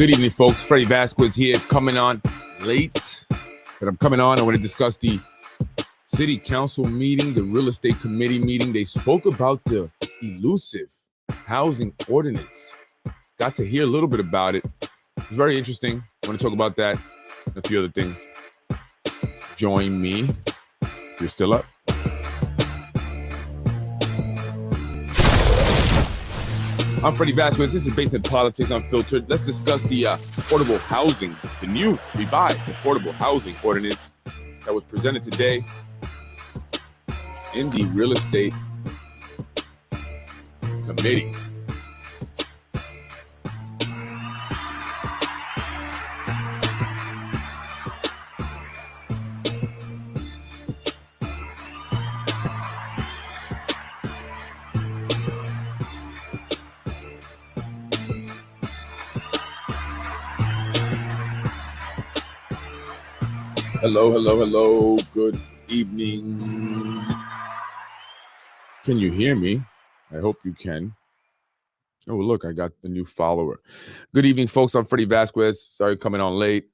Good evening, folks. Freddie Vasquez here, coming on late, but I'm coming on. I want to discuss the city council meeting, the real estate committee meeting. They spoke about the elusive housing ordinance. Got to hear a little bit about it. It was very interesting. I want to talk about that and a few other things. Join me if you're still up. I'm Freddie Vasquez. This is Based in Politics Unfiltered. Let's discuss the affordable housing, the new revised affordable housing ordinance that was presented today in the real estate committee. Hello. Good evening. Can you hear me? I hope you can. Oh, look, I got a new follower. Good evening, folks. I'm Freddie Vasquez. Sorry coming on late.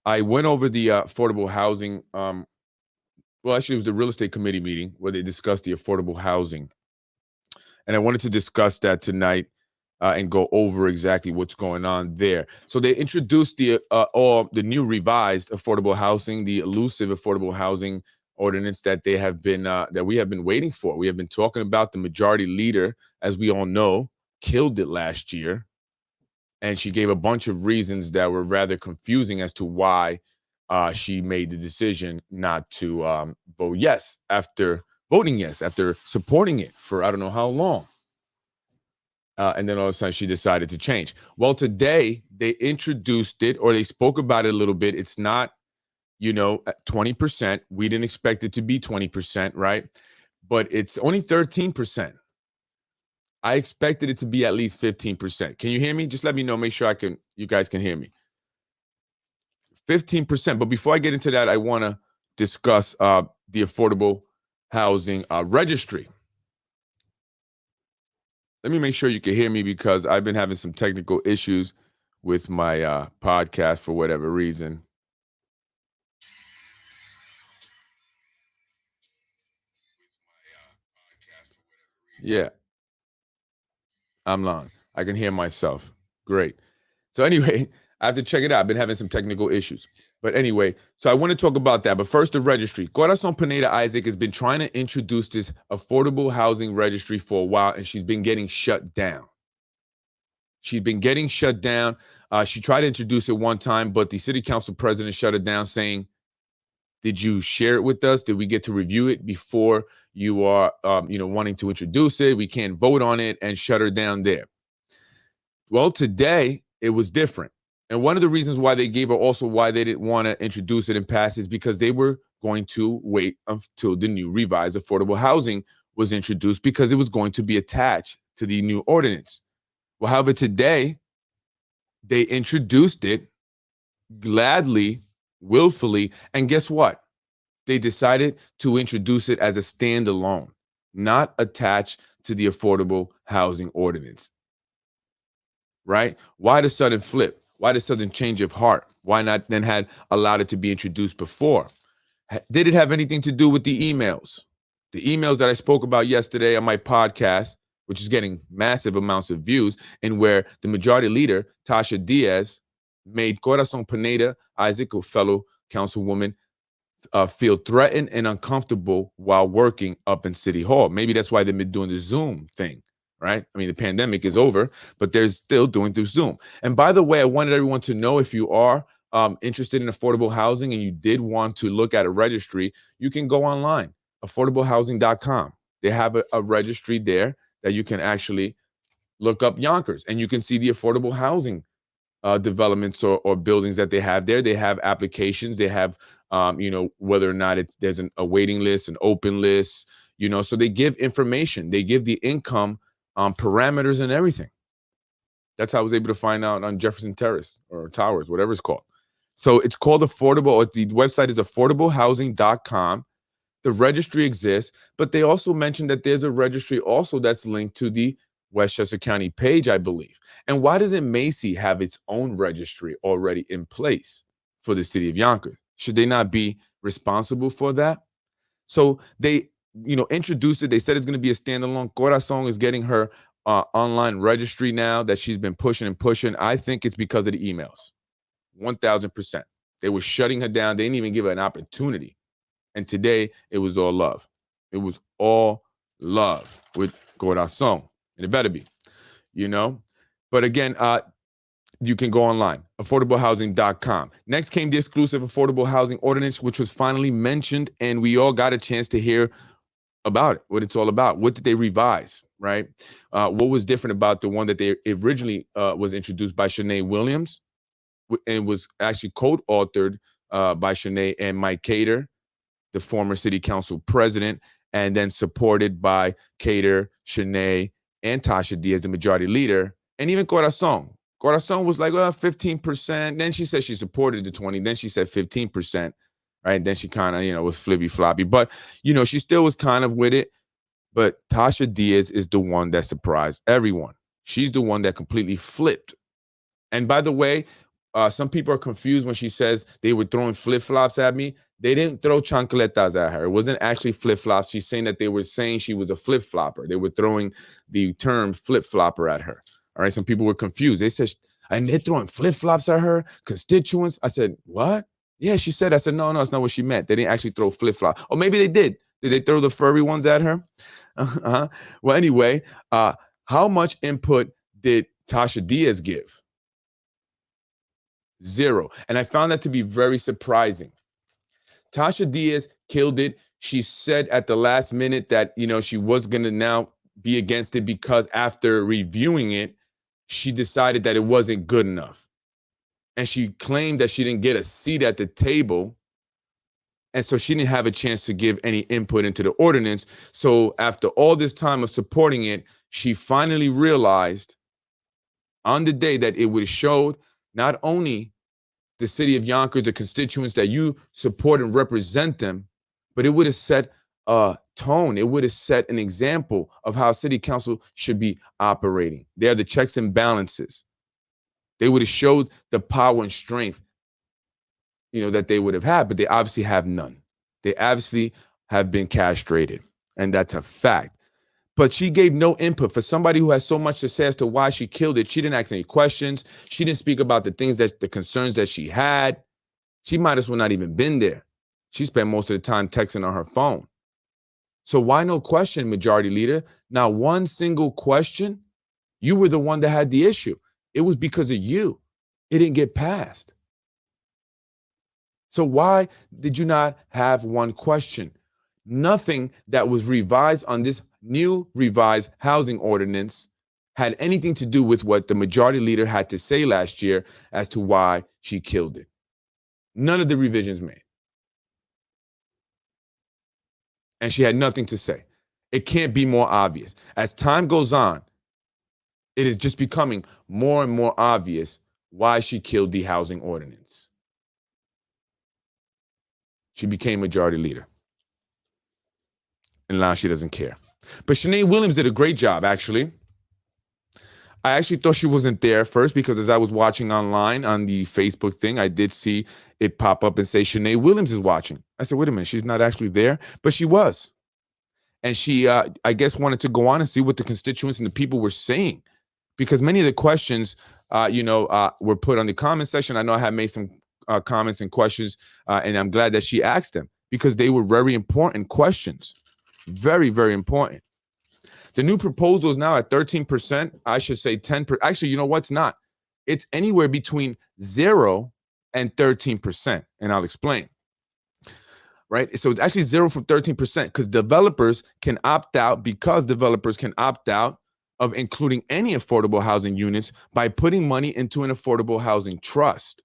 I went over the affordable housing. Actually, it was the real estate committee meeting where they discussed the affordable housing. And I wanted to discuss that tonight and go over exactly what's going on there. So they introduced the new revised affordable housing, the elusive affordable housing ordinance that they have been that we have been waiting for. We have been talking about. The majority leader, as we all know, killed it last year, and she gave a bunch of reasons that were rather confusing as to why she made the decision not to vote yes after voting yes after supporting it for I don't know how long. And then all of a sudden she decided to change. Well, today they introduced it, or they spoke about it a little bit. It's not, 20%. We didn't expect it to be 20%, right? But it's only 13%. I expected it to be at least 15%. Can you hear me? Just let me know. Make sure you guys can hear me. 15%. But before I get into that, I want to discuss the affordable housing registry. Let me make sure you can hear me because I've been having some technical issues with my podcast for whatever reason. Yeah, I'm on. I can hear myself. Great. So anyway, I have to check it out. I've been having some technical issues. But anyway, so I want to talk about that. But first, the registry. Corazon Pineda Isaac has been trying to introduce this affordable housing registry for a while, and she's been getting shut down. She's been getting shut down. She tried to introduce it one time, but the city council president shut it down, saying, did you share it with us? Did we get to review it before you are, wanting to introduce it? We can't vote on it, and shut her down there. Well, today it was different. And one of the reasons why they gave her also why they didn't want to introduce it and pass is because they were going to wait until the new revised affordable housing was introduced, because it was going to be attached to the new ordinance. Well, however, today they introduced it gladly, willfully, and guess what? They decided to introduce it as a standalone, not attached to the affordable housing ordinance. Right? Why the sudden flip? Why the sudden change of heart? Why not then had allowed it to be introduced before? Did it have anything to do with the emails? The emails that I spoke about yesterday on my podcast, which is getting massive amounts of views, and where the majority leader, Tasha Diaz, made Corazon Pineda Isaac, a fellow councilwoman, feel threatened and uncomfortable while working up in City Hall. Maybe that's why they've been doing the Zoom thing, right? I mean, the pandemic is over, but they're still doing through Zoom. And by the way, I wanted everyone to know, if you are interested in affordable housing and you did want to look at a registry, you can go online, affordablehousing.com. They have a registry there that you can actually look up Yonkers, and you can see the affordable housing developments or buildings that they have there. They have applications. They have, whether or not there's a waiting list, an open list, so they give information. They give the income parameters and everything. That's how I was able to find out on Jefferson Terrace or Towers, whatever it's called. So it's called affordable. The website is affordablehousing.com. The registry exists, but they also mentioned that there's a registry also that's linked to the Westchester County page, I believe. And why doesn't Macy have its own registry already in place for the city of Yonkers? Should they not be responsible for that? So they, introduced it. They said it's going to be a standalone. Corazon is getting her online registry now that she's been pushing and pushing. I think it's because of the emails. 1,000%. They were shutting her down. They didn't even give her an opportunity. And today it was all love. It was all love with Corazon. And it better be, But again, you can go online, affordablehousing.com. Next came the exclusive affordable housing ordinance, which was finally mentioned, and we all got a chance to hear about it, what it's all about. What did they revise, right? What was different about the one that they originally was introduced by Shanae Williams, and was actually co-authored by Shanae and Mike Cater, the former city council president, and then supported by Cater, Shanae, and Tasha Diaz, the majority leader, and even Corazon. Corazon was like, well, 15%. Then she said she supported the 20. Then she said 15%, right? Then she kind of, was flippy floppy. But, she still was kind of with it. But Tasha Diaz is the one that surprised everyone. She's the one that completely flipped. And by the way, some people are confused when she says they were throwing flip-flops at me. They didn't throw chancletas at her. It wasn't actually flip-flops. She's saying that they were saying she was a flip-flopper. They were throwing the term flip-flopper at her. All right, some people were confused. They said, and they're throwing flip-flops at her, constituents. I said, what? Yeah, she said. I said, no, that's not what she meant. They didn't actually throw flip-flops. Or maybe they did. Did they throw the furry ones at her? Well, anyway, how much input did Tasha Diaz give? 0. And I found that to be very surprising. Tasha Diaz killed it. She said at the last minute that, she was going to now be against it because after reviewing it, she decided that it wasn't good enough. And she claimed that she didn't get a seat at the table. And so she didn't have a chance to give any input into the ordinance. So after all this time of supporting it, she finally realized on the day that it would have showed not only the city of Yonkers, the constituents that you support and represent them, but it would have set a tone. It would have set an example of how city council should be operating. They're the checks and balances. They would have showed the power and strength, that they would have had, but they obviously have none. They obviously have been castrated, and that's a fact. But she gave no input. For somebody who has so much to say as to why she killed it, she didn't ask any questions. She didn't speak about the concerns that she had. She might as well not even been there. She spent most of the time texting on her phone. So why no question, majority leader? Now, one single question, you were the one that had the issue. It was because of you. It didn't get passed. So why did you not have one question? Nothing that was revised on this new revised housing ordinance had anything to do with what the majority leader had to say last year as to why she killed it. None of the revisions made. And she had nothing to say. It can't be more obvious. As time goes on, it is just becoming more and more obvious why she killed the housing ordinance. She became majority leader. And now she doesn't care. But Shanae Williams did a great job, actually. I actually thought she wasn't there first because as I was watching online on the Facebook thing, I did see it pop up and say Shanae Williams is watching. I said, wait a minute, she's not actually there, but she was. And she, I guess, wanted to go on and see what the constituents and the people were saying, because many of the questions, were put on the comment section. I know I have made some comments and questions, and I'm glad that she asked them because they were very important questions. Very, very important. The new proposal is now at 13%. I should say 10%. Actually, you know what's not? It's anywhere between 0 and 13%. And I'll explain. Right? So it's actually 0 from 13% because developers can opt out of including any affordable housing units by putting money into an affordable housing trust.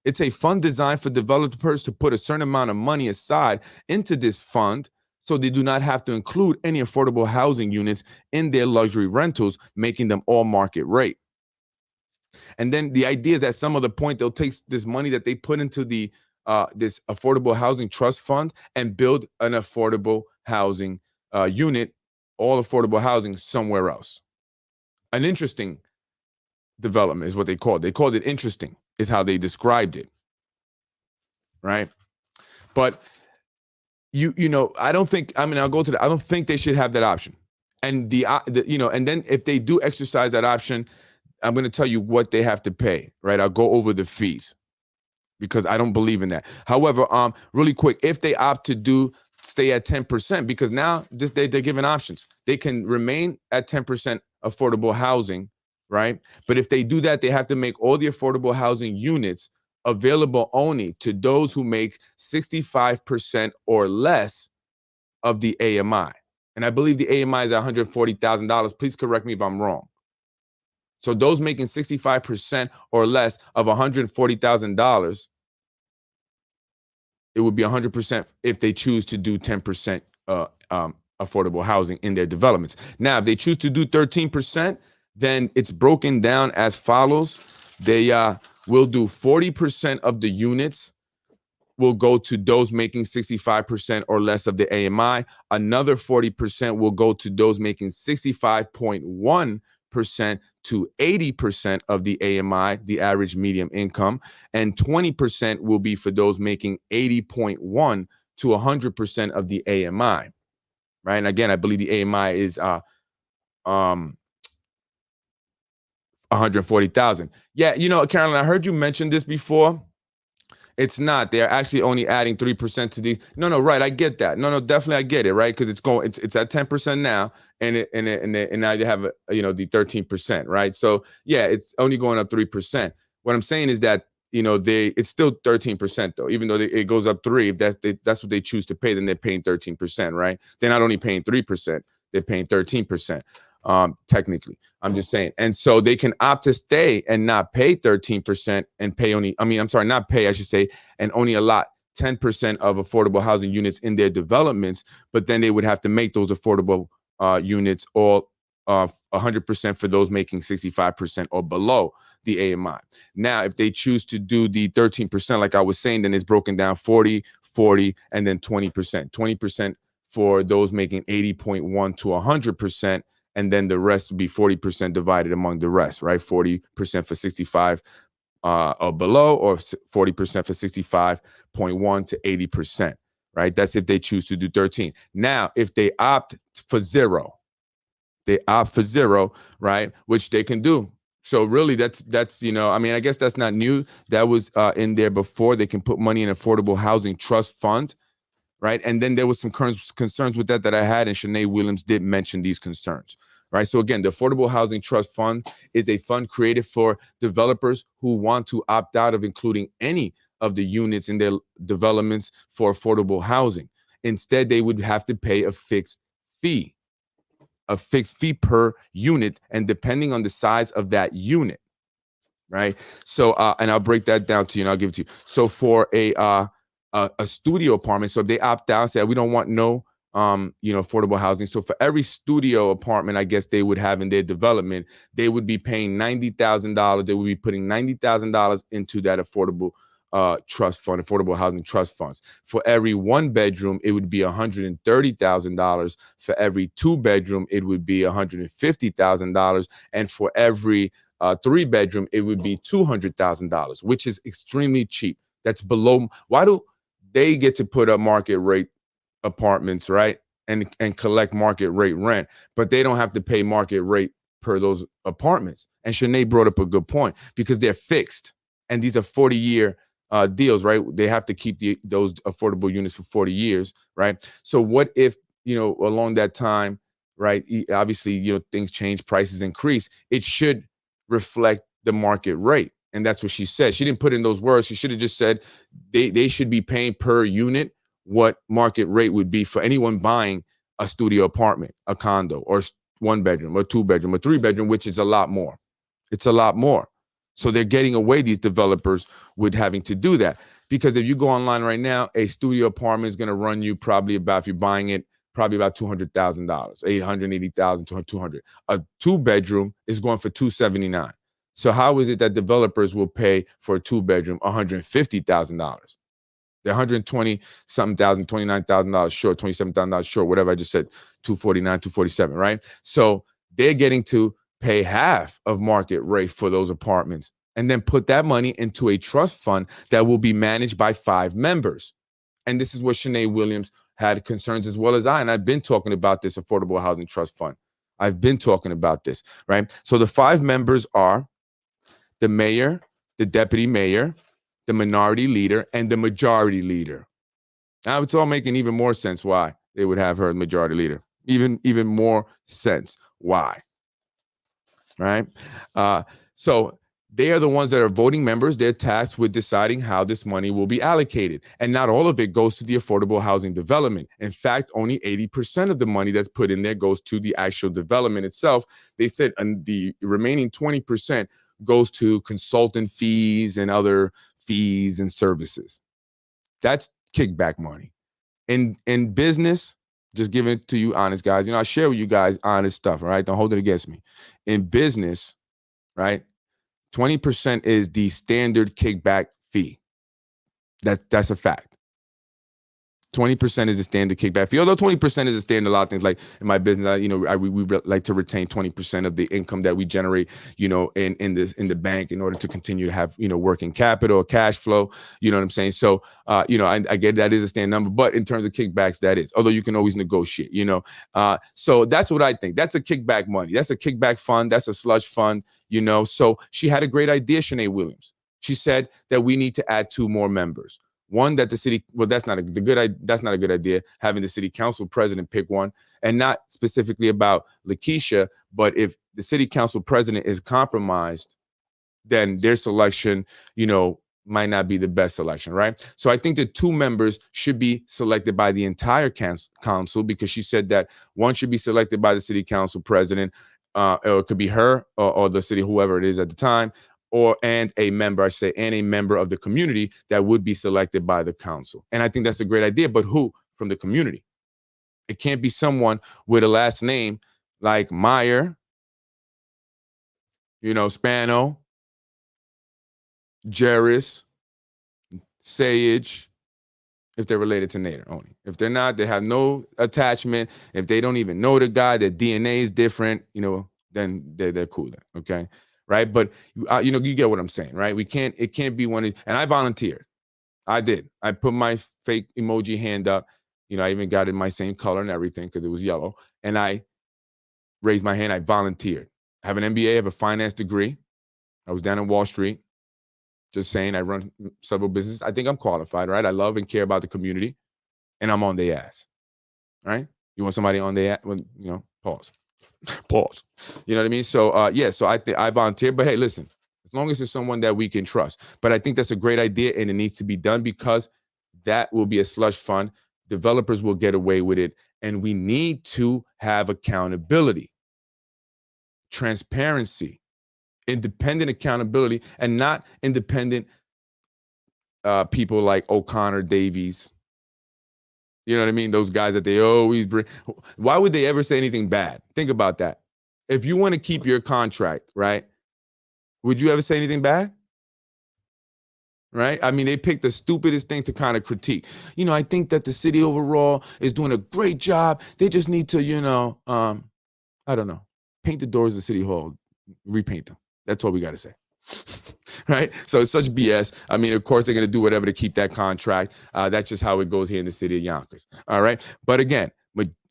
It's a fund designed for developers to put a certain amount of money aside into this fund so they do not have to include any affordable housing units in their luxury rentals, making them all market rate. And then the idea is at some other point, they'll take this money that they put into the this affordable housing trust fund and build an affordable housing unit, all affordable housing somewhere else. An interesting development is what they called. They called it interesting, is how they described it, right? But I don't think. I mean, I'll go to that. I don't think they should have that option. And and then if they do exercise that option, I'm going to tell you what they have to pay, right? I'll go over the fees because I don't believe in that. However, really quick, if they opt to stay at 10%, because now they're given options. They can remain at 10% affordable housing, right? But if they do that, they have to make all the affordable housing units available only to those who make 65% or less of the AMI. And I believe the AMI is $140,000. Please correct me if I'm wrong. So those making 65% or less of $140,000, it would be 100% if they choose to do 10% affordable housing in their developments. Now, if they choose to do 13%, then it's broken down as follows. They will do 40% of the units will go to those making 65% or less of the AMI. Another 40% will go to those making 65.1% to 80% of the AMI, the average medium income, and 20% will be for those making 80.1 to 100% of the AMI, right? And again, I believe the AMI is 140,000. Yeah, Carolyn, I heard you mention this before. It's not. They're actually only adding 3% to the. No, right. I get that. No, definitely I get it, right? Because it's at 10% now, and now you have the 13%, right? So yeah, it's only going up 3%. What I'm saying is that it's still 13% though, even though it goes up 3. If that's what they choose to pay, then they're paying 13%, right? They're not only paying 3%, they're paying 13%. Technically, I'm just saying. And so they can opt to stay and not pay 13% and pay only, not pay, I should say, and only allot 10% of affordable housing units in their developments, but then they would have to make those affordable units all 100% for those making 65% or below the AMI. Now, if they choose to do the 13%, like I was saying, then it's broken down 40, 40, and then 20%. 20% for those making 80.1 to 100%. And then the rest would be 40% divided among the rest, right? 40% for 65 or below, or 40% for 65.1 to 80%, right? That's if they choose to do 13. Now, if they opt for zero, right? Which they can do. So really, that's I guess that's not new. That was in there before. They can put money in affordable housing trust fund, right? And then there was some concerns with that I had, and Shanae Williams did mention these concerns, right? So again, the Affordable Housing Trust Fund is a fund created for developers who want to opt out of including any of the units in their developments for affordable housing. Instead, they would have to pay a fixed fee per unit, and depending on the size of that unit, right? So, and I'll break that down to you, and I'll give it to you. So for a studio apartment, so if they opt out, say we don't want no affordable housing, so for every studio apartment I guess they would have in their development, they would be paying $90,000. They would be putting $90,000 into that affordable trust fund, affordable housing trust funds. For every 1 bedroom, it would be $130,000. For every 2 bedroom, it would be $150,000, and for every 3 bedroom, it would be $200,000, which is extremely cheap. That's below. Why do they get to put up market rate apartments, right? And collect market rate rent, but they don't have to pay market rate per those apartments. And Shanae brought up a good point, because they're fixed. And these are 40-year deals, right? They have to keep those affordable units for 40 years, right? So what if, along that time, right, obviously, things change, prices increase. It should reflect the market rate. And that's what she said. She didn't put in those words. She should have just said they should be paying per unit what market rate would be for anyone buying a studio apartment, a condo, or 1 bedroom, or 2 bedroom, or 3 bedroom, which is a lot more. It's a lot more. So they're getting away, these developers, with having to do that. Because if you go online right now, a studio apartment is going to run you probably about, if you're buying it, probably about $200,000, $880,000 to $200,000. A 2 bedroom is going for $279,000. So how is it that developers will pay for a 2 bedroom $150,000? They're 120 something thousand, $29,000 short, $27,000 short, whatever I just said, 249, 247, right? So they're getting to pay half of market rate for those apartments, and then put that money into a trust fund that will be managed by 5 members. And this is what Shanae Williams had concerns as well as I. And I've been talking about this affordable housing trust fund. I've been talking about this, right? So the 5 members are the mayor, the deputy mayor, the minority leader, and the majority leader. Now it's all making even more sense why they would have her as majority leader. Even more sense why. Right? So they are the ones that are voting members. They're tasked with deciding how this money will be allocated. And not all of it goes to the affordable housing development. In fact, only 80% of the money that's put in there goes to the actual development itself. They said the remaining 20% goes to consultant fees and other fees and services. That's kickback money. In business, just giving it to you honest, guys. I share with you guys honest stuff, all right? Don't hold it against me. In business, right, 20% is the standard kickback fee. That's a fact. 20% is the standard kickback fee. Although 20% is a standard, a lot of things like in my business, we like to retain 20% of the income that we generate, in the bank in order to continue to have, working capital, cash flow. You know what I'm saying? So, I get that is a standard number, but in terms of kickbacks, that is. Although you can always negotiate, So that's what I think. That's a kickback money. That's a kickback fund. That's a slush fund. So she had a great idea, Shanae Williams. She said that we need to add 2 more members. One, that the city, well, that's not a good idea, having the city council president pick one, and not specifically about Lakeisha, but if the city council president is compromised, then their selection, might not be the best selection, right? So I think the 2 members should be selected by the entire council, because she said that one should be selected by the city council president, or it could be her or the city, whoever it is at the time, and a member of the community that would be selected by the council. And I think that's a great idea, but who from the community? It can't be someone with a last name like Meyer, Spano, Jarris, Sage, if they're related to Nader only. If they're not, they have no attachment. If they don't even know the guy, their DNA is different, then they're cool then, okay? Right? But, you get what I'm saying, right? It can't be one, and I volunteered. I did. I put my fake emoji hand up. I even got it in my same color and everything because it was yellow. And I raised my hand. I volunteered. I have an MBA, I have a finance degree. I was down in Wall Street. Just saying, I run several businesses. I think I'm qualified, right? I love and care about the community, and I'm on their ass, right? You want somebody on their ass? Pause. Pause. You know what I mean? So, so I volunteer. But hey, listen, as long as it's someone that we can trust. But I think that's a great idea, and it needs to be done because that will be a slush fund. Developers will get away with it, and we need to have accountability, transparency, independent accountability, and not independent people like O'Connor Davies. You know what I mean? Those guys that they always bring. Why would they ever say anything bad? Think about that. If you want to keep your contract, right, would you ever say anything bad? Right? I mean, they picked the stupidest thing to kind of critique. I think that the city overall is doing a great job. They just need to, I don't know, paint the doors of City Hall, repaint them. That's all we got to say. Right? So it's such BS. I mean, of course, they're going to do whatever to keep that contract. That's just how it goes here in the city of Yonkers. All right. But again,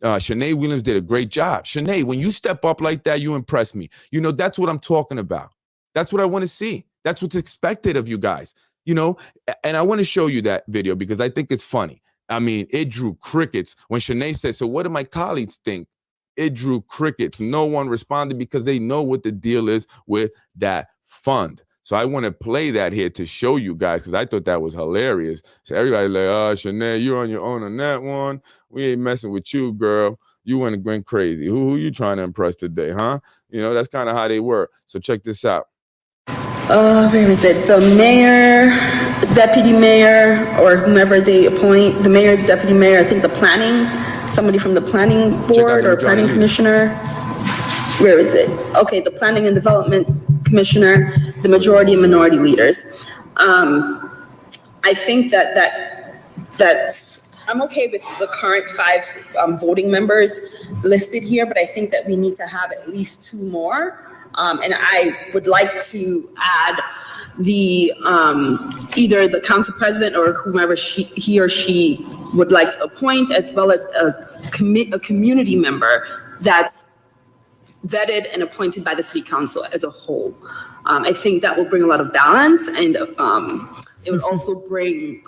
Shanae Williams did a great job. Shanae, when you step up like that, you impress me. That's what I'm talking about. That's what I want to see. That's what's expected of you guys. And I want to show you that video because I think it's funny. I mean, it drew crickets when Shanae said, so what do my colleagues think? It drew crickets. No one responded because they know what the deal is with that fund. So I want to play that here to show you guys because I thought that was hilarious. So everybody like, Shanae, you're on your own on that one. We ain't messing with you, girl. You went crazy. Who you trying to impress today, huh? That's kind of how they were. So check this out. Where is it? The mayor, deputy mayor, or whomever they appoint, the mayor, deputy mayor, I think somebody from the planning board or planning commissioner. Where is it? Okay, the planning and development commissioner, the majority and minority leaders. I think that's, I'm okay with the current 5 voting members listed here, but I think that we need to have at least 2 more. And I would like to add the either the council president or whomever he or she would like to appoint, as well as a community member that's vetted and appointed by the city council as a whole. I think that will bring a lot of balance, and it would also bring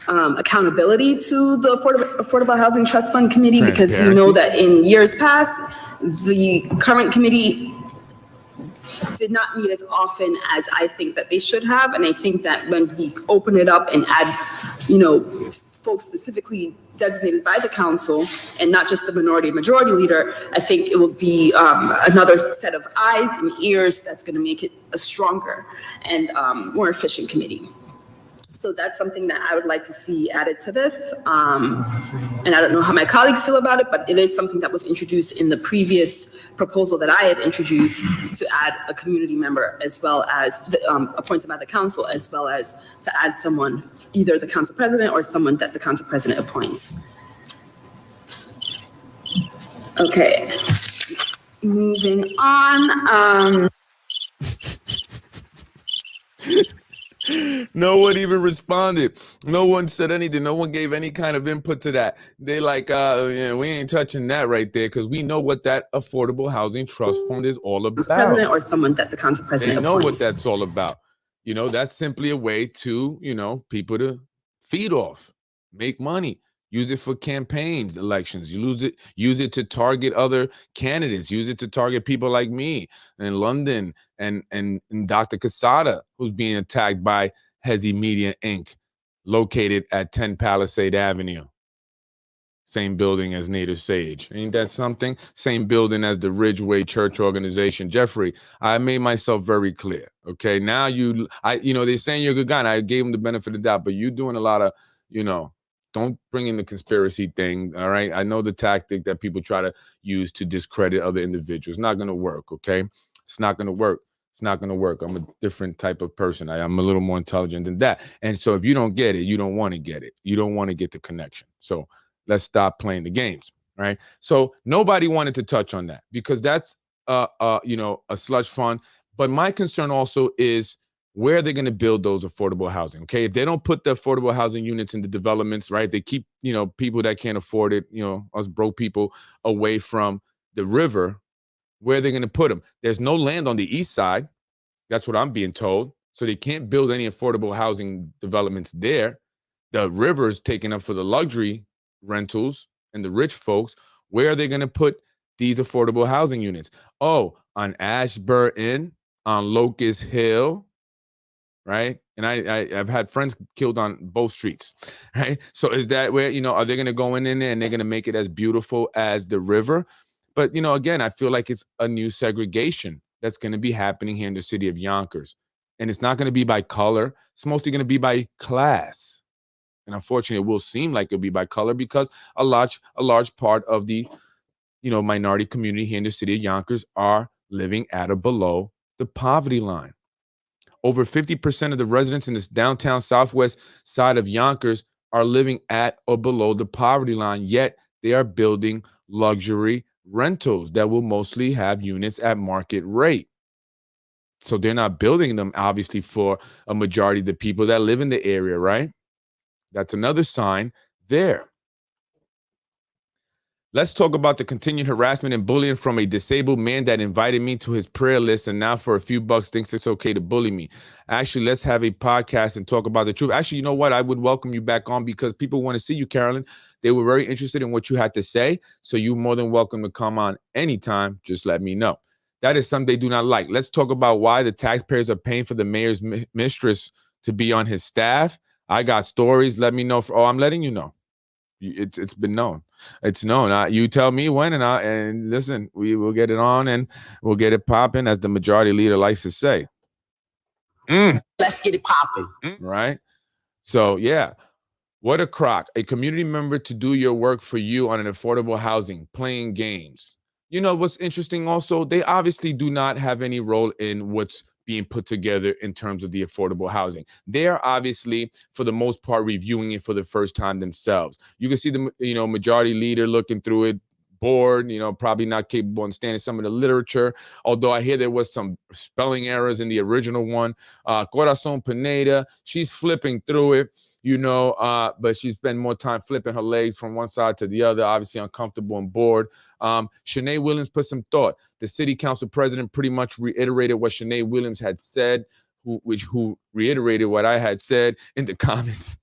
accountability to the Affordable Housing Trust Fund Committee, because we know that in years past, the current committee did not meet as often as I think that they should have. And I think that when we open it up and add, folks specifically designated by the council and not just the minority and majority leader, I think it will be another set of eyes and ears that's going to make it a stronger and more efficient committee. So that's something that I would like to see added to this. And I don't know how my colleagues feel about it, but it is something that was introduced in the previous proposal that I had introduced, to add a community member, as well as appointed by the council, as well as to add someone, either the council president or someone that the council president appoints. Okay, moving on. No one even responded. No one said anything. No one gave any kind of input to that. They like, yeah, we ain't touching that right there, because we know what that Affordable Housing Trust Fund is all about. President or someone that the council president appoints. They know appoints. what that's all about. That's simply a way to, people to feed off, make money. Use it for campaigns, elections. Use it to target other candidates. Use it to target people like me in London and Dr. Casada, who's being attacked by Hezi Media Inc., located at 10 Palisade Avenue. Same building as Native Sage. Ain't that something? Same building as the Ridgeway Church Organization. Jeffrey, I made myself very clear. Okay, now they're saying you're a good guy, and I gave them the benefit of the doubt, but you're doing a lot of, don't bring in the conspiracy thing, all right? I know the tactic that people try to use to discredit other individuals. It's not going to work, okay? It's not going to work. It's not going to work. I'm a different type of person. I'm a little more intelligent than that. And so if you don't get it, you don't want to get it. You don't want to get the connection. So let's stop playing the games, right? So nobody wanted to touch on that, because that's, a slush fund. But my concern also is, where are they going to build those affordable housing? Okay, if they don't put the affordable housing units in the developments, right, they keep, people that can't afford it, us broke people, away from the river, where are they going to put them? There's no land on the east side. That's what I'm being told. So they can't build any affordable housing developments there. The river is taken up for the luxury rentals and the rich folks. Where are they going to put these affordable housing units? Oh, on Ashburn, on Locust Hill, right? And I've had friends killed on both streets, right? So is that where, are they going to go in there and they're going to make it as beautiful as the river? But, again, I feel like it's a new segregation that's going to be happening here in the city of Yonkers. And it's not going to be by color. It's mostly going to be by class. And unfortunately, it will seem like it'll be by color, because a large part of the, minority community here in the city of Yonkers are living at or below the poverty line. Over 50% of the residents in this downtown southwest side of Yonkers are living at or below the poverty line, yet they are building luxury rentals that will mostly have units at market rate. So they're not building them, obviously, for a majority of the people that live in the area, right? That's another sign there. Let's talk about the continued harassment and bullying from a disabled man that invited me to his prayer list, and now for a few bucks thinks it's okay to bully me. Actually, let's have a podcast and talk about the truth. Actually, you know what? I would welcome you back on, because people want to see you, Carolyn. They were very interested in what you had to say. So you're more than welcome to come on anytime. Just let me know. That is something they do not like. Let's talk about why the taxpayers are paying for the mayor's mistress to be on his staff. I got stories. Let me know. I'm letting you know. It's been known. It's known. You tell me when, and listen, we will get it on and we'll get it popping, as the majority leader likes to say. Let's get it popping. Right? So, yeah. What a crock. A community member to do your work for you on an affordable housing, playing games. What's interesting also, they obviously do not have any role in what's being put together in terms of the affordable housing. They are obviously, for the most part, reviewing it for the first time themselves. You can see the majority leader looking through it, board, you know, probably not capable of understanding some of the literature. Although I hear there was some spelling errors in the original one. Corazon Pineda, she's flipping through it, you know, but she spent more time flipping her legs from one side to the other, obviously uncomfortable and bored. Shanae Williams put some thought. The city council president pretty much reiterated what Shanae Williams had said, who reiterated what I had said in the comments.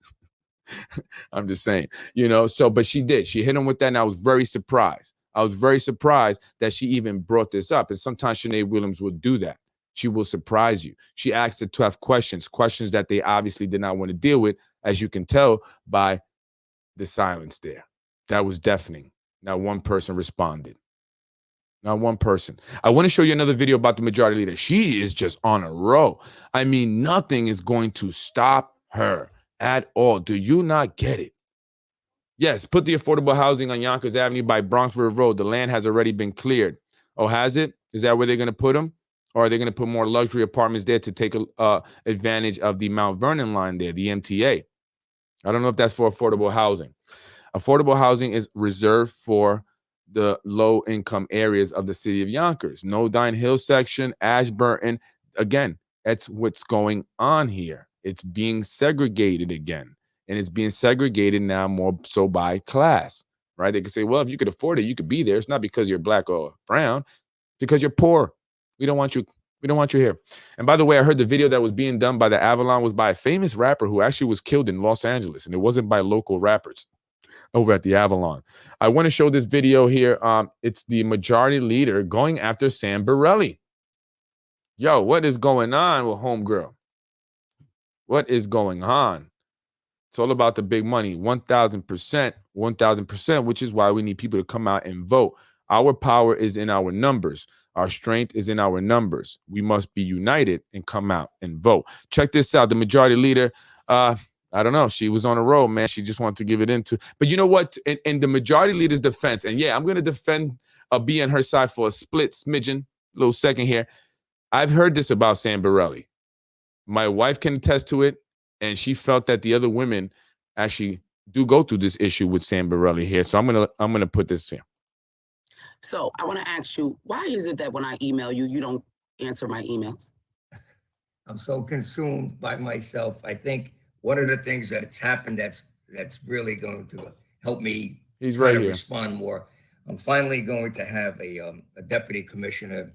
I'm just saying, you know, so, but she did. She hit him with that, and I was very surprised. I was very surprised that she even brought this up. And sometimes Shanae Williams will do that. She will surprise you. She asked the tough questions that they obviously did not want to deal with, as you can tell by the silence there. That was deafening. Not one person responded. Not one person. I want to show you another video about the majority leader. She is just on a roll. I mean, nothing is going to stop her at all. Do you not get it? Yes, put the affordable housing on Yonkers Avenue by Bronxville Road. The land has already been cleared. Oh, has it? Is that where they're going to put them? Or are they going to put more luxury apartments there to take advantage of the Mount Vernon line there, the MTA? I don't know if that's for affordable housing. Affordable housing is reserved for the low-income areas of the city of Yonkers. No Dine Hill section, Ashburton. Again, that's what's going on here. It's being segregated again. And it's being segregated now more so by class, right? They can say, well, if you could afford it, you could be there. It's not because you're black or brown, because you're poor. We don't want you. We don't want you here. And by the way, I heard the video that was being done by the Avalon was by a famous rapper who actually was killed in Los Angeles. And it wasn't by local rappers over at the Avalon. I want to show this video here. It's the majority leader going after Sam Borelli. Yo, what is going on with homegirl? What is going on? It's all about the big money, 1,000%, which is why we need people to come out and vote. Our power is in our numbers. Our strength is in our numbers. We must be united and come out and vote. Check this out. The majority leader, I don't know. She was on a roll, man. She just wanted to give it into. But you know what? In the majority leader's defense, and yeah, I'm going to defend be on her side for a split smidgen, little second here. I've heard this about Sam Borelli. My wife can attest to it, and she felt that the other women actually do go through this issue with Sam Borelli here. So I'm gonna put this here. So I want to ask you, why is it that when I email you, you don't answer my emails? I'm so consumed by myself. I think one of the things that's happened that's really going to help me respond more. I'm finally going to have a deputy commissioner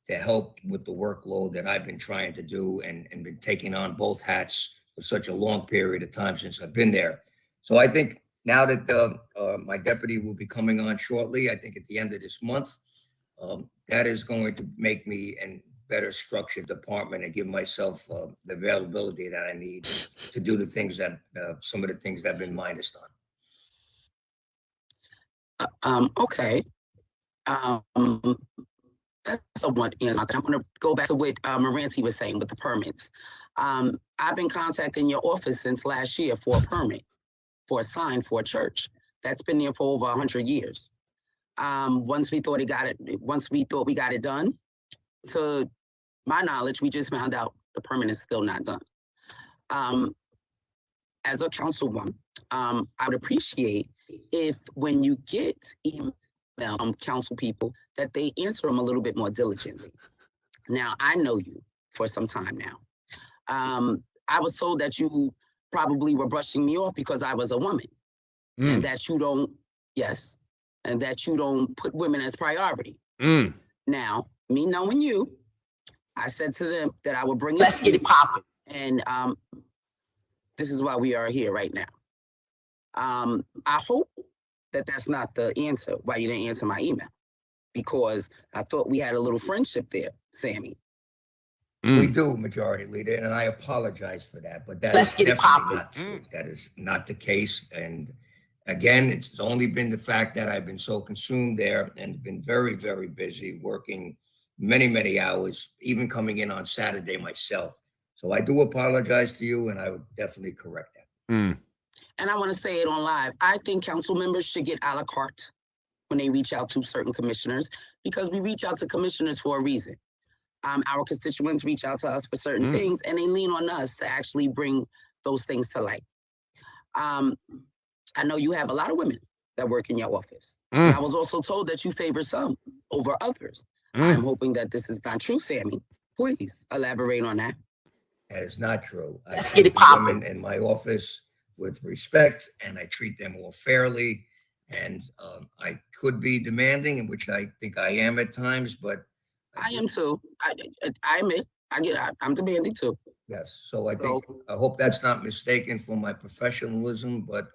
to help with the workload that I've been trying to do and been taking on both hats for such a long period of time since I've been there. So I think now that my deputy will be coming on shortly, I think at the end of this month, that is going to make me a better structured department and give myself the availability that I need to do the things that some of the things that have been minused on. Okay. That's somewhat answer. I'm going to go back to what Moranti was saying with the permits. I've been contacting your office since last year for a permit, for a sign for a church that's been there for over 100 years. Once we thought we got it done, to my knowledge, we just found out the permit is still not done. As a councilwoman, I would appreciate if when you get emails from council people that they answer them a little bit more diligently. Now, I know you for some time now. I was told that you probably were brushing me off because I was a woman and that you don't, and that you don't put women as priority. Now, me knowing you, I said to them that I would bring Let's get it popping. And this is why we are here right now. I hope that that's not the answer why you didn't answer my email, because I thought we had a little friendship there, Sammy. We do, majority leader, and I apologize for that, but that Let's is get it definitely popping. not true. That is not the case. And again, it's only been the fact that I've been so consumed there and been very, very busy working many, many hours, even coming in on Saturday myself. So I do apologize to you, and I would definitely correct that. And I want to say it on live. I think council members should get a la carte when they reach out to certain commissioners, because we reach out to commissioners for a reason. Our constituents reach out to us for certain things, and they lean on us to actually bring those things to light. I know you have a lot of women that work in your office. And I was also told that you favor some over others. I'm hoping that this is not true, Sammy. Please elaborate on that. That is not true. I Let's get treat it poppin'. women in my office with respect, and I treat them all fairly. And I could be demanding, in which I think I am at times, but I am too. I admit, I'm demanding too. yes. So I hope that's not mistaken for my professionalism, but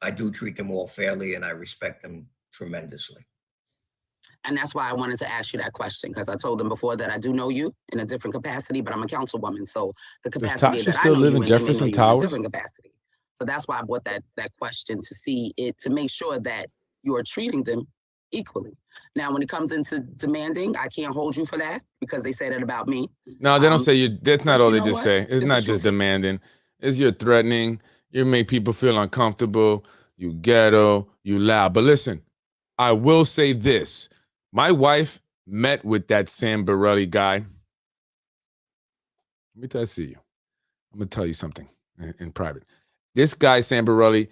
I do treat them all fairly, and I respect them tremendously. And that's why I wanted to ask you that question, because I told them before that I do know you in a different capacity, but I'm a councilwoman. So the capacity Tasha that still I know live you in in, they may know Jefferson you in a Towers? different capacity. So that's why I brought that question to you are treating them equally. Now, when it comes into demanding, I can't hold you for that because they say that about me. No, they don't say you. That's not but all you they know just what? say. It's It's not the just truth. demanding. It's you're threatening. You make people feel uncomfortable. You ghetto. You loud. But listen, I will say this. My wife met with that Sam Borelli guy. Let me see you. I'm going to tell you something in private. This guy, Sam Borelli,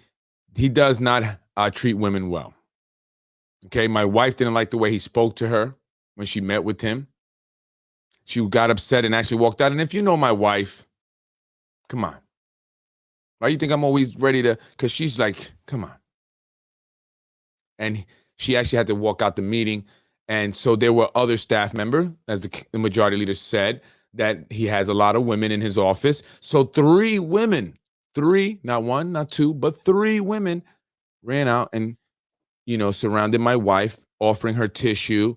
he does not treat women well. Okay, my wife didn't like the way he spoke to her when she met with him. She got upset and actually walked out. And if you know my wife, come on. Why you think I'm always ready to, because she's like, come on. And she actually had to walk out the meeting. And so there were other staff members, as the majority leader said, that he has a lot of women in his office. So 3 women, not 1, not 2, but 3 women ran out and, surrounded my wife, offering her tissue,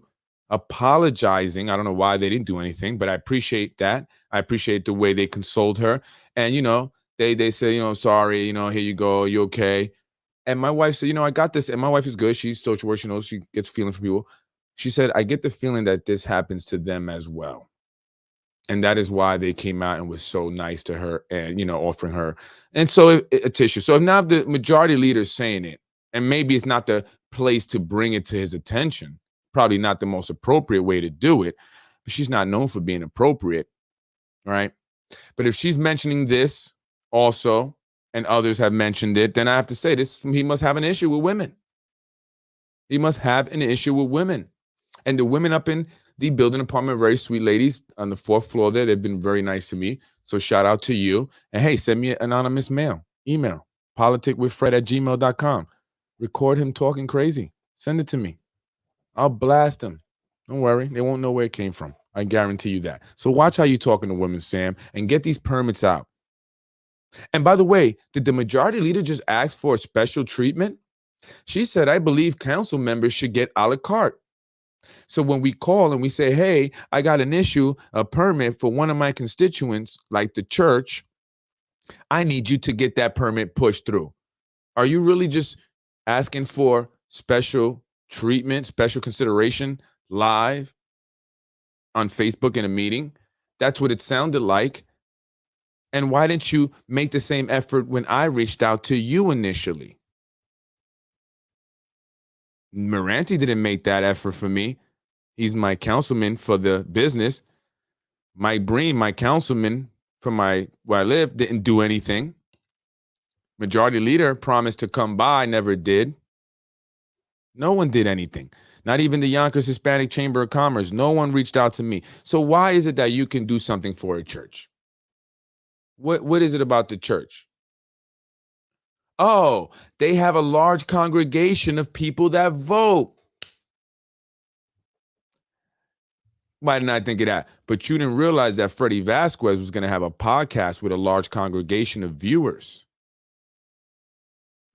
apologizing. I don't know why they didn't do anything, but I appreciate that. I appreciate the way they consoled her. And, they say, sorry, here you go, you okay? And my wife said, I got this. And my wife is good. She's social worker. She knows she gets feelings from people. She said, I get the feeling that this happens to them as well. And that is why they came out and was so nice to her and, offering her. And so a tissue. So now the majority leader is saying it, and maybe it's not the place to bring it to his attention, probably not the most appropriate way to do it, but she's not known for being appropriate, right? But if she's mentioning this also, and others have mentioned it, then I have to say this, he must have an issue with women. He must have an issue with women. And the women up in the building apartment, very sweet ladies on the 4th floor there. They've been very nice to me. So shout out to you. And hey, send me an anonymous email, politicwithfred@gmail.com. Record him talking crazy. Send it to me. I'll blast him. Don't worry. They won't know where it came from. I guarantee you that. So watch how you're talking to women, Sam, and get these permits out. And by the way, did the majority leader just ask for a special treatment? She said, I believe council members should get a la carte. So when we call and we say, hey, I got an issue, a permit for one of my constituents, like the church, I need you to get that permit pushed through. Are you really just asking for special treatment, special consideration live on Facebook in a meeting? That's what it sounded like. And why didn't you make the same effort when I reached out to you initially? Moranti didn't make that effort for me. He's my councilman for the business. Mike Breen, my councilman from where I live, didn't do anything. Majority leader promised to come by, never did. No one did anything. Not even the Yonkers Hispanic Chamber of Commerce. No one reached out to me. So why is it that you can do something for a church? What is it about the church? Oh, they have a large congregation of people that vote. Why didn't I think of that? But you didn't realize that Freddie Vasquez was going to have a podcast with a large congregation of viewers.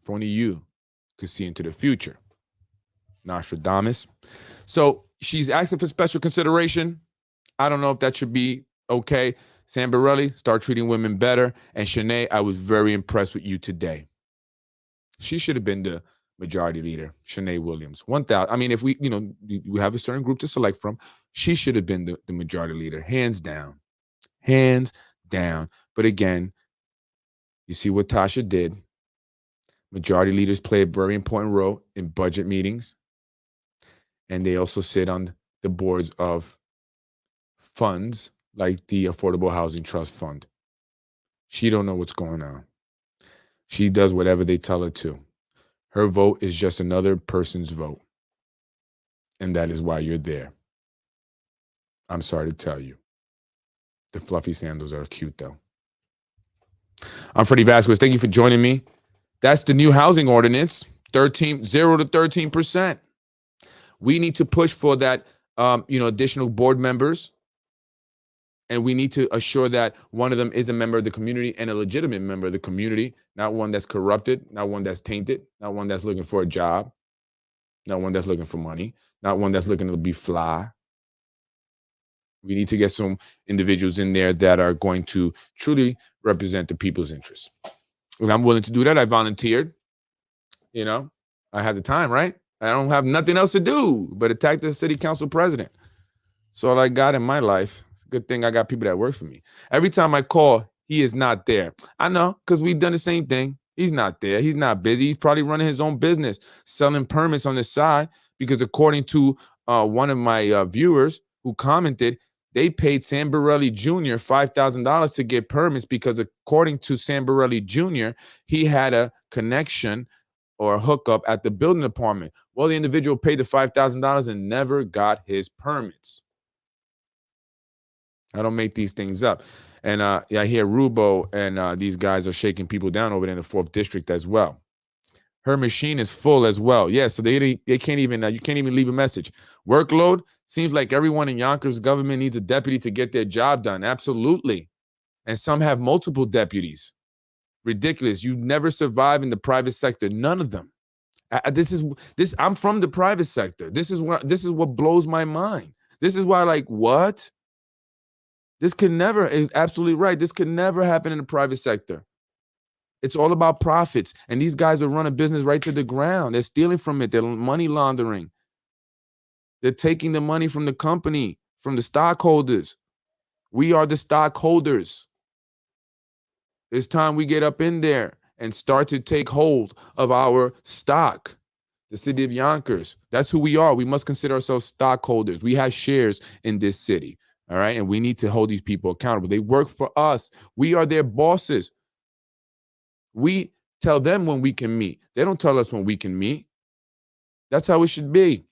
If only you could see into the future. Nostradamus. So she's asking for special consideration. I don't know if that should be okay. Sam Borelli, start treating women better. And Shanae, I was very impressed with you today. She should have been the majority leader, Shanae Williams. 1,000. I mean, if we have a certain group to select from, she should have been the majority leader, hands down. Hands down. But again, you see what Tasha did. Majority leaders play a very important role in budget meetings. And they also sit on the boards of funds like the Affordable Housing Trust Fund. She don't know what's going on. She does whatever they tell her to. Her vote is just another person's vote. And that is why you're there. I'm sorry to tell you. The fluffy sandals are cute, though. I'm Freddie Vasquez. Thank you for joining me. That's the new housing ordinance, 0 to 13%. We need to push for that, additional board members. And we need to assure that one of them is a member of the community and a legitimate member of the community, not one that's corrupted, not one that's tainted, not one that's looking for a job, not one that's looking for money, not one that's looking to be fly. We need to get some individuals in there that are going to truly represent the people's interests. And I'm willing to do that. I volunteered. I have the time, right? I don't have nothing else to do but attack the city council president. That's all I got in my life. It's a good thing I got people that work for me. Every time I call, he is not there. I know, because we've done the same thing. He's not there. He's not busy. He's probably running his own business, selling permits on the side, because according to one of my viewers who commented, they paid Sam Borelli Jr. $5,000 to get permits because according to Sam Borelli Jr., he had a connection or a hookup at the building department. Well, the individual paid the $5,000 and never got his permits. I don't make these things up. And I hear Rubo and these guys are shaking people down over there in the 4th district as well. Her machine is full as well. Yeah, so they can't even, you can't even leave a message. Workload, seems like everyone in Yonkers government needs a deputy to get their job done. Absolutely. And some have multiple deputies. Ridiculous. You never survive in the private sector. None of them. I'm from the private sector. This is what blows my mind. This is why, like, what? This can never, is absolutely right. This could never happen in the private sector. It's all about profits. And these guys are running business right to the ground. They're stealing from it. They're money laundering. They're taking the money from the company, from the stockholders. We are the stockholders. It's time we get up in there and start to take hold of our stock. The city of Yonkers, that's who we are. We must consider ourselves stockholders. We have shares in this city, all right? And we need to hold these people accountable. They work for us. We are their bosses. We tell them when we can meet. They don't tell us when we can meet. That's how it should be.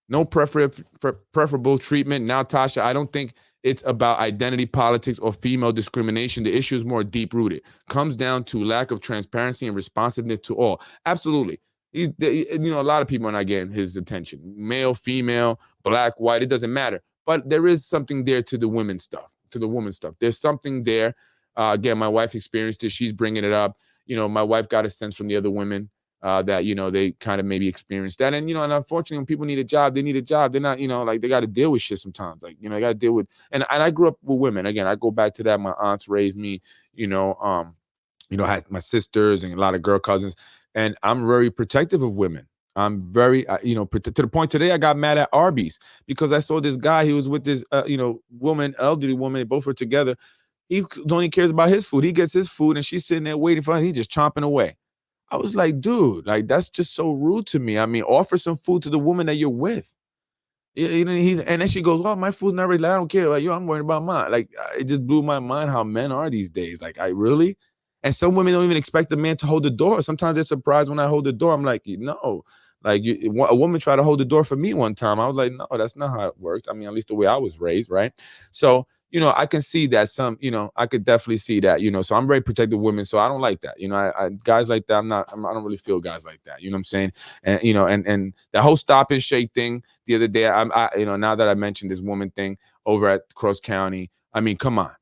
No preferable treatment. Now, Tasha, I don't think it's about identity politics or female discrimination. The issue is more deep-rooted. Comes down to lack of transparency and responsiveness to all. Absolutely. A lot of people are not getting his attention. Male, female, black, white, it doesn't matter. But there is something there to the women's stuff, to the woman's stuff. There's something there. Again, my wife experienced it. She's bringing it up. My wife got a sense from the other women that, they kind of maybe experienced that. And, and unfortunately, when people need a job, they need a job. They're not, they got to deal with shit sometimes. Like, they got to deal with, and I grew up with women. Again, I go back to that. My aunts raised me, I had my sisters and a lot of girl cousins, and I'm very protective of women. I'm very, to the point today, I got mad at Arby's because I saw this guy, he was with this, woman, elderly woman, they both were together. He only cares about his food. He gets his food and she's sitting there waiting for him. He's just chomping away. I was like, dude, like, that's just so rude to me. I mean, offer some food to the woman that you're with. And then she goes, "Oh, my food's not ready. Like, I don't care. Like, I'm worried about mine." Like, it just blew my mind how men are these days. Like, I really? And some women don't even expect the man to hold the door. Sometimes they're surprised when I hold the door. I'm like, no. Like, a woman tried to hold the door for me one time. I was like, no, that's not how it works. I mean, at least the way I was raised, right? So, I can see that I could definitely see that, so I'm very protective of women. So I don't like that. I guys like that. I don't really feel guys like that. You know what I'm saying? And, and the whole stop and shake thing the other day, now that I mentioned this woman thing over at Cross County, I mean, come on.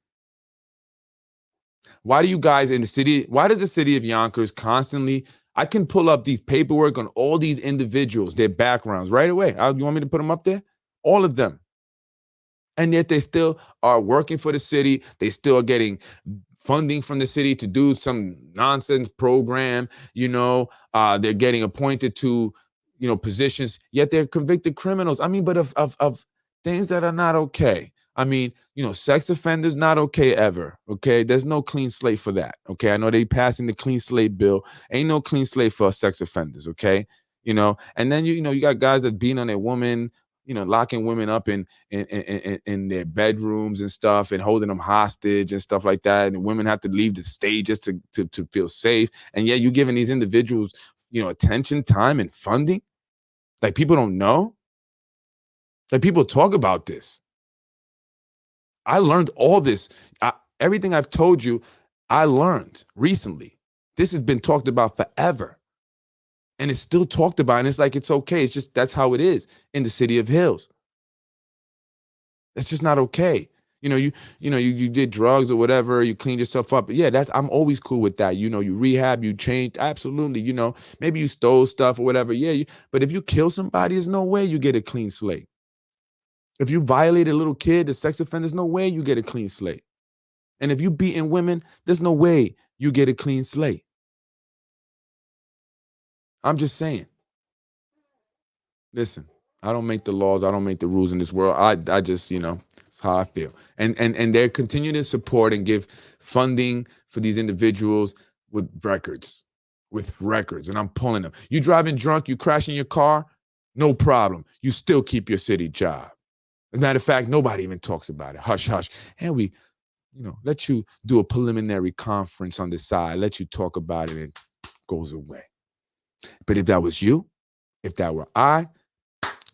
Why do you guys in the city, why does the city of Yonkers constantly, I can pull up these paperwork on all these individuals, their backgrounds right away. You want me to put them up there? All of them. And yet they still are working for the city. They still are getting funding from the city to do some nonsense program. They're getting appointed to, positions, yet they're convicted criminals. I mean, but of things that are not okay. I mean, sex offenders, not okay ever. Okay. There's no clean slate for that. Okay. I know they passing the clean slate bill. Ain't no clean slate for sex offenders. Okay. And then, you got guys that beating on their woman, locking women up in their bedrooms and stuff and holding them hostage and stuff like that. And women have to leave the stage just to feel safe. And yet you're giving these individuals, attention, time, and funding? Like, people don't know? Like, people talk about this. I learned all this. Everything I've told you, I learned recently. This has been talked about forever. And it's still talked about, and it's like, it's okay. It's just, that's how it is in the city of Hills. That's just not okay. You did drugs or whatever, you cleaned yourself up. Yeah, I'm always cool with that. You rehab, you changed. Absolutely. Maybe you stole stuff or whatever. Yeah. But if you kill somebody, there's no way you get a clean slate. If you violate a little kid, a sex offender, there's no way you get a clean slate. And if you beating women, there's no way you get a clean slate. I'm just saying. Listen, I don't make the laws. I don't make the rules in this world. I just, it's how I feel. And they're continuing to support and give funding for these individuals with records. And I'm pulling them. You driving drunk, you crashing your car, no problem. You still keep your city job. As a matter of fact, nobody even talks about it. Hush, hush. And we, let you do a preliminary conference on the side, let you talk about it, and it goes away. But if that was you, if that were I,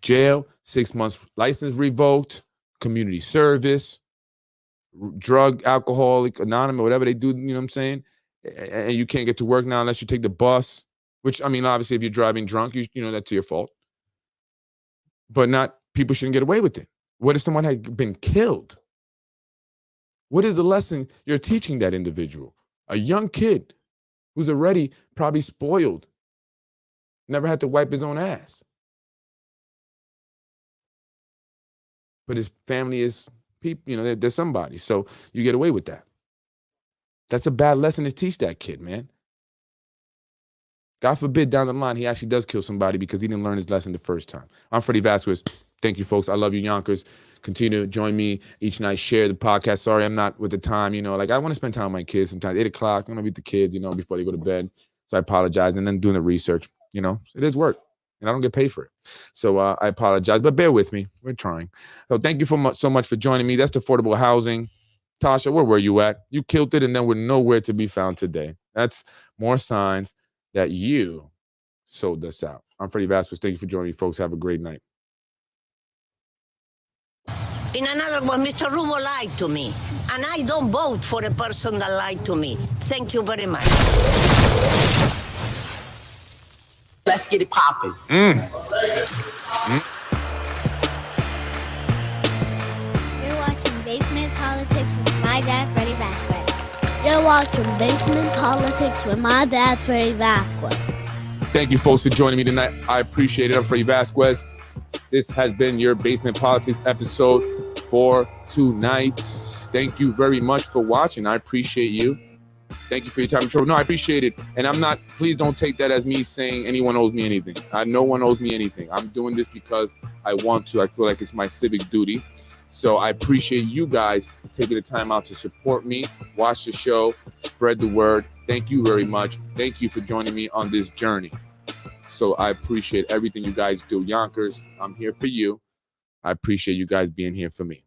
jail, 6 months license revoked, community service, drug, alcoholic, anonymous, whatever they do, you know what I'm saying? And you can't get to work now unless you take the bus, which, obviously, if you're driving drunk, that's your fault. But people shouldn't get away with it. What if someone had been killed? What is the lesson you're teaching that individual? A young kid who's already probably spoiled, never had to wipe his own ass. But his family is people, they're somebody. So you get away with that. That's a bad lesson to teach that kid, man. God forbid down the line he actually does kill somebody because he didn't learn his lesson the first time. I'm Freddie Vasquez. Thank you, folks. I love you, Yonkers. Continue to join me each night. Share the podcast. Sorry, I'm not with the time. I want to spend time with my kids sometimes. 8 o'clock, I'm going to meet the kids, before they go to bed. So I apologize. And then doing the research, it is work. And I don't get paid for it. So I apologize. But bear with me. We're trying. So thank you so much for joining me. That's the affordable housing. Tasha, where were you at? You killed it, and then we're nowhere to be found today. That's more signs that you sold us out. I'm Freddie Vasquez. Thank you for joining me, folks. Have a great night. In another one, Mr. Rubo lied to me. And I don't vote for a person that lied to me. Thank you very much. Let's get it popping. You're watching Basement Politics with my dad, Freddie Vasquez. You're watching Basement Politics with my dad, Freddie Vasquez. Thank you, folks, for joining me tonight. I appreciate it. I'm Freddie Vasquez. This has been your Basement Politics episode for tonight. Thank you very much for watching. I appreciate you. Thank you for your time and trouble. No, I appreciate it. And please don't take that as me saying anyone owes me anything. No one owes me anything. I'm doing this because I want to. I feel like it's my civic duty. So I appreciate you guys taking the time out to support me, watch the show, spread the word. Thank you very much. Thank you for joining me on this journey. So I appreciate everything you guys do. Yonkers, I'm here for you. I appreciate you guys being here for me.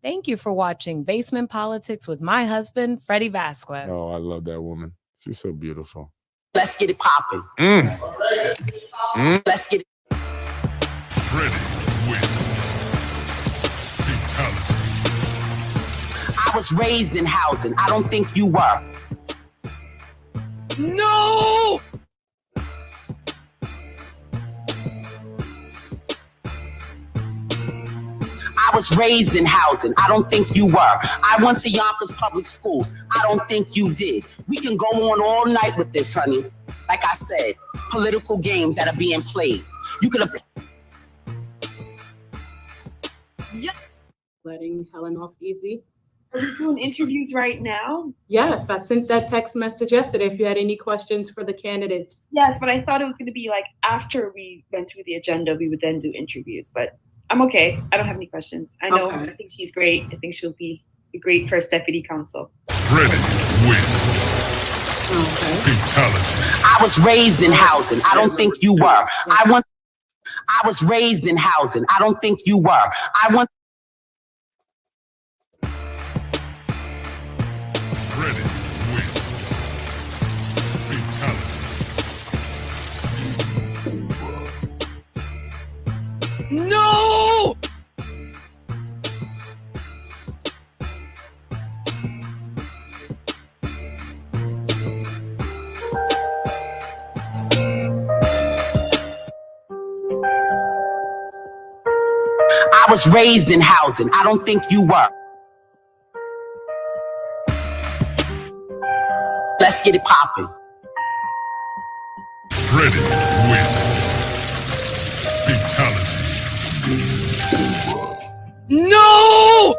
Thank you for watching Basement Politics with my husband, Freddie Vasquez. Oh, I love that woman. She's so beautiful. Let's get it popping. Let's get it. Freddie wins. Fatality. I was raised in housing. I don't think you were. No! I was raised in housing. I don't think you were. I went to Yonkers public schools. I don't think you did. We can go on all night with this, honey. Like I said, political games that are being played. You could have. Yep. Letting Helen off easy. Are we doing interviews right now? Yes, I sent that text message yesterday if you had any questions for the candidates. Yes, but I thought it was going to be like after we went through the agenda, we would then do interviews. But I'm okay. I don't have any questions. I know. Okay. I think she's great. I think she'll be a great first deputy counsel. Freddie wins. Okay. Fatality. I was raised in housing. I don't think you were. I was raised in housing. I don't think you were. Freddie wins. Fatality. No! I was raised in housing. I don't think you were. Let's get it popping. Freddie wins. Fatality. No!